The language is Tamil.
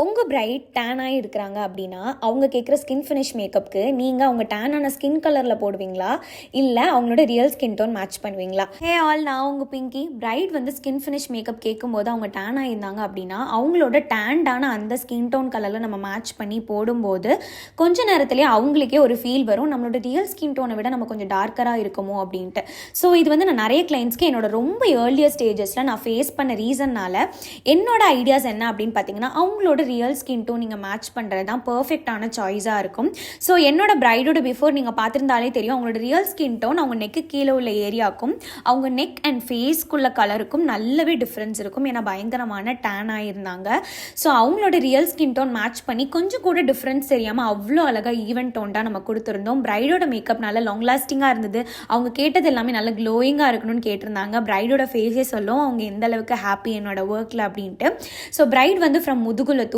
உங்கள் பிரைட் டேனாக இருக்கிறாங்க அப்படின்னா அவங்க கேட்குற ஸ்கின் ஃபினிஷ் மேக்கப்புக்கு நீங்கள் அவங்க டேனான ஸ்கின் கலரில் போடுவீங்களா, இல்லை அவங்களோட ரியல் ஸ்கின் டோன் மேட்ச் பண்ணுவீங்களா? ஹே ஆல், நான் உங்கள் பிங்கி. பிரைட் வந்து ஸ்கின் ஃபினிஷ் மேக்கப் கேட்கும்போது அவங்க டேனாக இருந்தாங்க அப்படின்னா அவங்களோட டேண்டான அந்த ஸ்கின் டோன் கலரில் நம்ம மேட்ச் பண்ணி போடும்போது கொஞ்ச நேரத்துலேயே அவங்களுக்கே ஒரு ஃபீல் வரும், நம்மளோட ரியல் ஸ்கின் டோனை விட நம்ம கொஞ்சம் டார்க்கராக இருக்குமோ அப்படின்ட்டு. ஸோ இது வந்து நான் நிறைய கிளைண்ட்ஸ்க்கு என்னோட ரொம்ப ஏர்லியர் ஸ்டேஜஸில் நான் ஃபேஸ் பண்ண ரீசன்னால் என்னோட ஐடியாஸ் என்ன அப்படின்னு பார்த்தீங்கன்னா, அவங்களோட ரியல் ஸ்கின் டோன் நீங்கள் மேட்ச் பண்ணுறது தான் பர்ஃபெக்டான சாய்ஸாக இருக்கும். ஸோ என்னோட பிரைடோட பிஃபோர் நீங்கள் பார்த்துருந்தாலே தெரியும், அவங்களோட ரியல் ஸ்கின் டோன் அவங்க நெக்கு கீழே உள்ள ஏரியாவுக்கும் அவங்க நெக் அண்ட் ஃபேஸ்க்குள்ள கலருக்கும் நல்லாவே டிஃப்ரென்ஸ் இருக்கும். ஏன்னா பயங்கரமான டேன் ஆகியிருந்தாங்க. ஸோ அவங்களோட ரியல் ஸ்கின் டோன் மேட்ச் பண்ணி கொஞ்சம் கூட டிஃப்ரென்ஸ் தெரியாமல் அவ்வளோ அழகாக ஈவென்ட் டோன்டாக நம்ம கொடுத்துருந்தோம். பிரைடோட மேக்கப் நல்லா லாங் லாஸ்டிங்காக இருந்தது. அவங்க கேட்டது எல்லாமே நல்லா க்ளோயிங்காக இருக்கணும்னு கேட்டிருந்தாங்க. பிரைடோட ஃபேஸே சொல்லும் அவங்க எந்த அளவுக்கு ஹாப்பி என்னோட ஒர்க்கில் அப்படின்ட்டு. ஸோ பிரைட் வந்து ஃப்ரம் முதுகுல